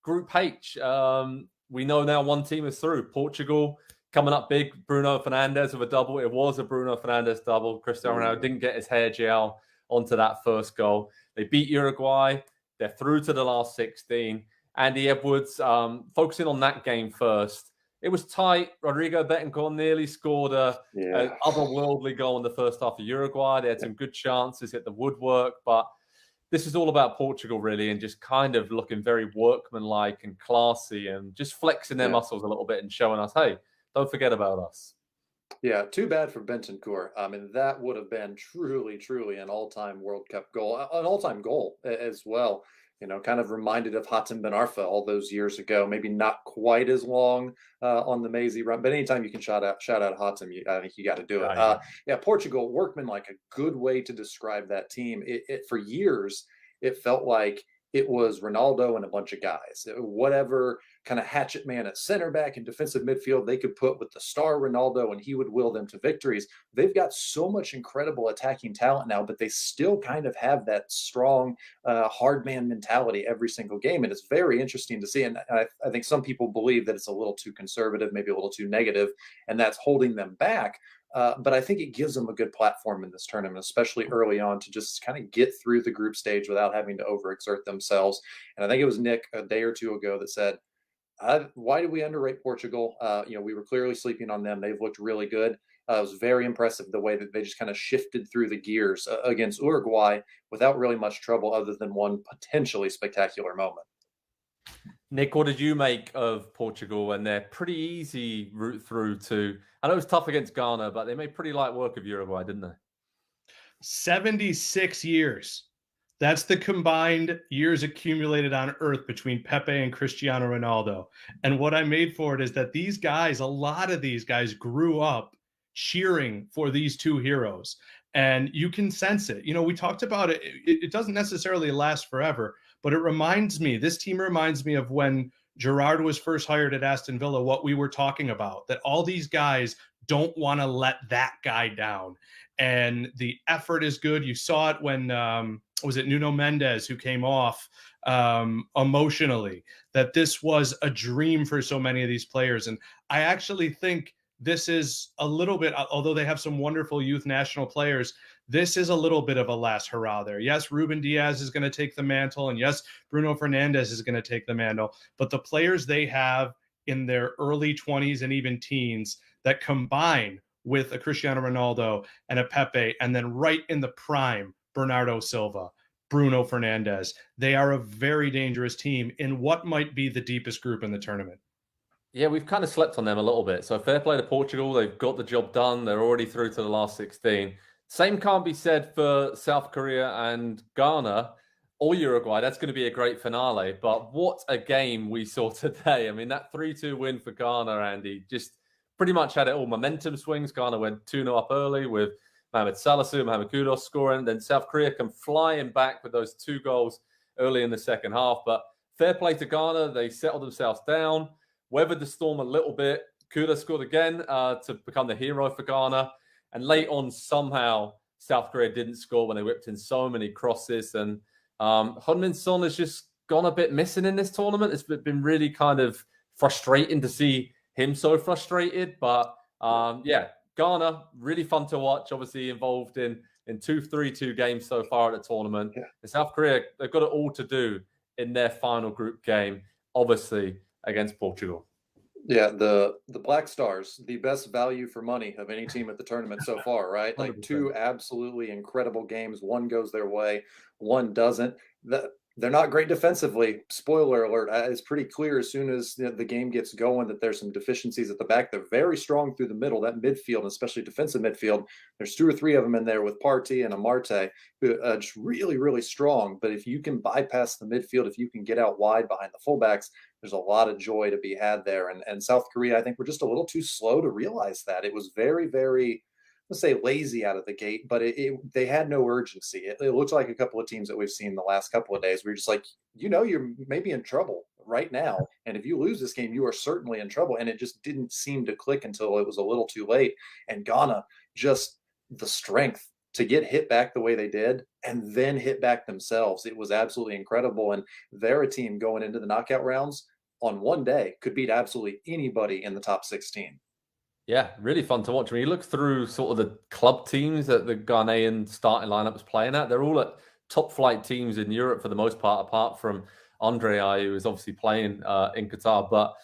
Group H. We know now one team is through. Portugal coming up big. Bruno Fernandes with a double. It was a Bruno Fernandes double. Cristiano Ronaldo didn't get his hair gel onto that first goal. They beat Uruguay. They're through to the last 16. Andy Edwards, focusing on that game first. It was tight. Rodrigo Betancourt nearly scored an otherworldly goal in the first half of Uruguay. They had some good chances, hit the woodwork, but this is all about Portugal, really, and just kind of looking very workmanlike and classy and just flexing their muscles a little bit and showing us, hey, don't forget about us. Yeah, too bad for Bentancur. I mean, that would have been truly an all-time World Cup goal, an all-time goal as well. You know, kind of reminded of Hatem Ben Arfa all those years ago. Maybe not quite as long on the Maisie run, but anytime you can shout out Hatem, I think you got to do it. Yeah, Portugal, workmanlike, a good way to describe that team. For years, it felt like it was Ronaldo and a bunch of guys. Whatever kind of hatchet man at center back and defensive midfield they could put with the star Ronaldo, and he would will them to victories. They've got so much incredible attacking talent now, but they still kind of have that strong hard man mentality every single game. And it's very interesting to see. And I think some people believe that it's a little too conservative, maybe a little too negative, and that's holding them back. But I think it gives them a good platform in this tournament, especially early on, to just kind of get through the group stage without having to overexert themselves. And I think it was Nick a day or two ago that said, why do we underrate Portugal? We were clearly sleeping on them. They've looked really good. It was very impressive the way that they just kind of shifted through the gears against Uruguay without really much trouble other than one potentially spectacular moment. Nick, what did you make of Portugal and their pretty easy route through to? I know it was tough against Ghana, but they made pretty light work of Uruguay, didn't they? 76 years. That's the combined years accumulated on Earth between Pepe and Cristiano Ronaldo. And what I made for it is that these guys, a lot of these guys grew up cheering for these two heroes. And you can sense it. You know, we talked about it. It doesn't necessarily last forever, but this team reminds me of when Gerrard was first hired at Aston Villa, what we were talking about, that all these guys don't want to let that guy down. And the effort is good. You saw it when, was it Nuno Mendes who came off emotionally, that this was a dream for so many of these players. And I actually think this is a little bit, although they have some wonderful youth national players, this is a little bit of a last hurrah there. Yes, Ruben Diaz is going to take the mantle, and yes, Bruno Fernandes is going to take the mantle, but the players they have in their early 20s and even teens that combine with a Cristiano Ronaldo and a Pepe, and then right in the prime, Bernardo Silva, Bruno Fernandes, they are a very dangerous team in what might be the deepest group in the tournament. Yeah, we've kind of slept on them a little bit. So fair play to Portugal. They've got the job done. They're already through to the last 16. Same can't be said for South Korea and Ghana or Uruguay. That's going to be a great finale. But what a game we saw today. I mean, that 3-2 win for Ghana, Andy, just pretty much had it all. Momentum swings. Ghana went 2-0 up early with Mohamed Salisu, Mohamed Kudus scoring. Then South Korea come flying back with those 2 goals early in the second half. But fair play to Ghana. They settled themselves down, weathered the storm a little bit. Kudus scored again to become the hero for Ghana. And late on, somehow, South Korea didn't score when they whipped in so many crosses. And Heung-min Son has just gone a bit missing in this tournament. It's been really kind of frustrating to see him so frustrated. But, Ghana, really fun to watch. Obviously involved in 2 3-2 games so far at the tournament. Yeah. And South Korea, they've got it all to do in their final group game, obviously, against Portugal. Yeah, the Black Stars, the best value for money of any team at the tournament so far, right? Like 100%. 2 absolutely incredible games. One goes their way, one doesn't. They're not great defensively. Spoiler alert, it's pretty clear as soon as the game gets going that there's some deficiencies at the back. They're very strong through the middle, that midfield, especially defensive midfield. There's 2 or 3 of them in there with Partey and Amarte, who are just really, really strong. But if you can bypass the midfield, if you can get out wide behind the fullbacks, there's a lot of joy to be had there. And South Korea, I think, were just a little too slow to realize that. It was very, very, let's say, lazy out of the gate, but they had no urgency. It looks like a couple of teams that we've seen the last couple of days. We're just like, you're maybe in trouble right now. And if you lose this game, you are certainly in trouble. And it just didn't seem to click until it was a little too late. And Ghana, just the strength to get hit back the way they did and then hit back themselves. It was absolutely incredible. And they're a team going into the knockout rounds on one day could beat absolutely anybody in the top 16. Yeah, really fun to watch. When you look through sort of the club teams that the Ghanaian starting lineup is playing at, they're all at top flight teams in Europe for the most part, apart from Andre, who is obviously playing in Qatar. But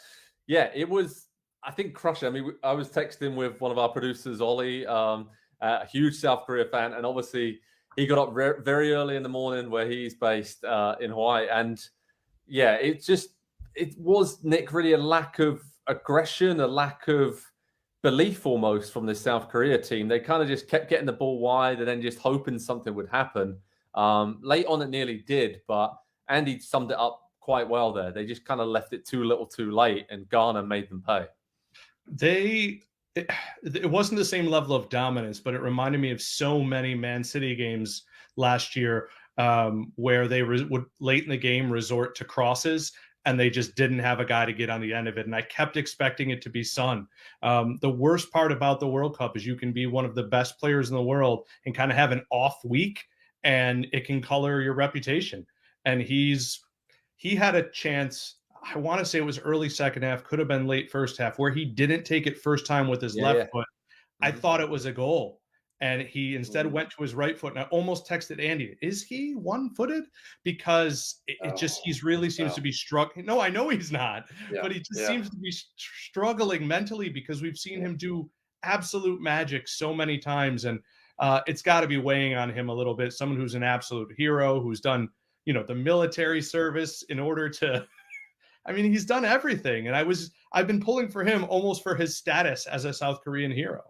yeah, it was, I think, crushing. I mean, I was texting with one of our producers, Ollie, a huge South Korea fan, and obviously he got up very early in the morning where he's based in Hawaii. And yeah, it was, Nick, really a lack of aggression, a lack of belief almost from the South Korea team. They kind of just kept getting the ball wide and then just hoping something would happen. Late on, it nearly did, but Andy summed it up quite well there. They just kind of left it too little too late, and Ghana made them pay. It wasn't the same level of dominance, but it reminded me of so many Man City games last year where they would late in the game resort to crosses, and they just didn't have a guy to get on the end of it. And I kept expecting it to be Son. The worst part about the World Cup is you can be one of the best players in the world and kind of have an off week, and it can color your reputation. And he had a chance, I want to say it was early second half, could have been late first half, where he didn't take it first time with his left foot. I thought it was a goal. And he instead went to his right foot. And I almost texted Andy, is he one-footed? Because he really seems to be struggling. No, I know he's not, but he just seems to be struggling mentally, because we've seen him do absolute magic so many times. And it's got to be weighing on him a little bit. Someone who's an absolute hero, who's done, the military service in order to, I mean, he's done everything. And I've been pulling for him almost for his status as a South Korean hero.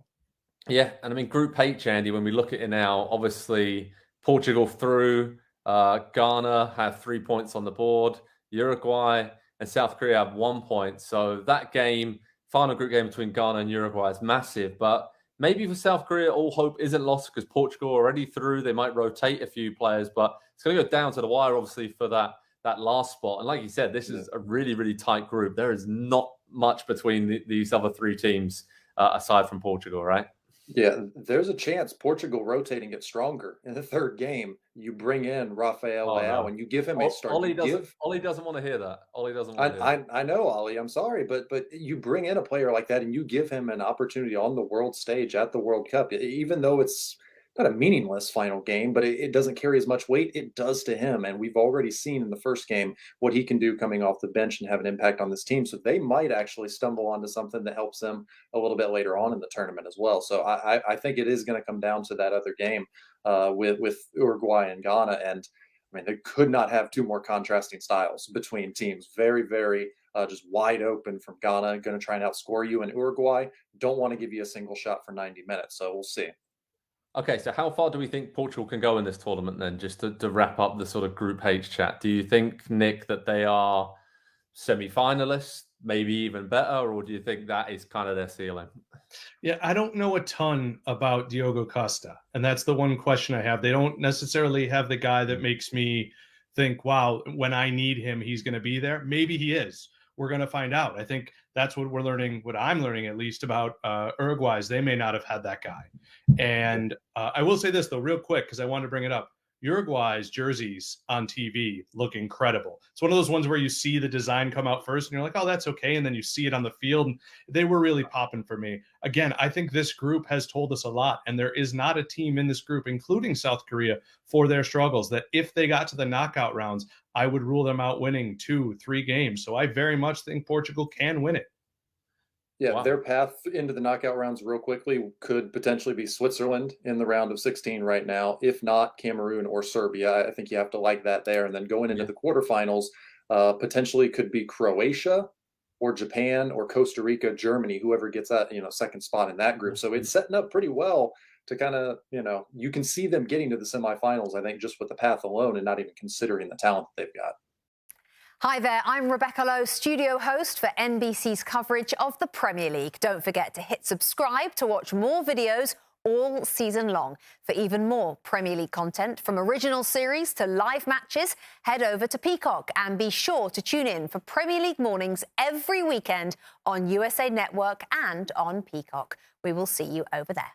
Yeah, and I mean, Group H, Andy, when we look at it now, obviously Portugal through, Ghana have 3 points on the board, Uruguay and South Korea have 1 point. So that game, final group game between Ghana and Uruguay, is massive. But maybe for South Korea, all hope isn't lost, because Portugal are already through. They might rotate a few players, but it's going to go down to the wire, obviously, for that last spot. And like you said, this is a really, really tight group. There is not much between these other three teams aside from Portugal, right? Yeah, there's a chance Portugal rotating gets stronger in the third game. You bring in Rafael Leao and you give him a start. Ollie doesn't want to hear that. Ollie doesn't want to hear that. I know, Ollie. I'm sorry, but you bring in a player like that and you give him an opportunity on the world stage at the World Cup, even though it's not a meaningless final game, but it doesn't carry as much weight. It does to him. And we've already seen in the first game what he can do coming off the bench and have an impact on this team. So they might actually stumble onto something that helps them a little bit later on in the tournament as well. So I think it is going to come down to that other game with Uruguay and Ghana. And I mean, they could not have two more contrasting styles between teams. Very, very just wide open from Ghana, going to try and outscore you. And Uruguay don't want to give you a single shot for 90 minutes. So we'll see. Okay, so how far do we think Portugal can go in this tournament then, just to wrap up the sort of Group H chat? Do you think, Nick, that they are semi-finalists, maybe even better, or do you think that is kind of their ceiling? Yeah, I don't know a ton about Diogo Costa, and that's the one question I have. They don't necessarily have the guy that makes me think, wow, when I need him, he's going to be there. Maybe he is. We're going to find out. I think that's what we're learning, what I'm learning at least about Uruguay's. They may not have had that guy. And I will say this, though, real quick, because I wanted to bring it up. Uruguay's jerseys on TV look incredible. It's one of those ones where you see the design come out first and you're like, oh, that's okay. And then you see it on the field. And they were really popping for me. Again, I think this group has told us a lot. And there is not a team in this group, including South Korea, for their struggles, that if they got to the knockout rounds, I would rule them out winning 2-3 games. So I very much think Portugal can win it. Yeah, Their path into the knockout rounds real quickly could potentially be Switzerland in the round of 16 right now. If not, Cameroon or Serbia. I think you have to like that there. And then going into the quarterfinals, potentially could be Croatia or Japan or Costa Rica, Germany, whoever gets that, second spot in that group. So it's setting up pretty well to kind of, you can see them getting to the semifinals, I think, just with the path alone and not even considering the talent that they've got. Hi there, I'm Rebecca Lowe, studio host for NBC's coverage of the Premier League. Don't forget to hit subscribe to watch more videos all season long. For even more Premier League content, from original series to live matches, head over to Peacock and be sure to tune in for Premier League mornings every weekend on USA Network and on Peacock. We will see you over there.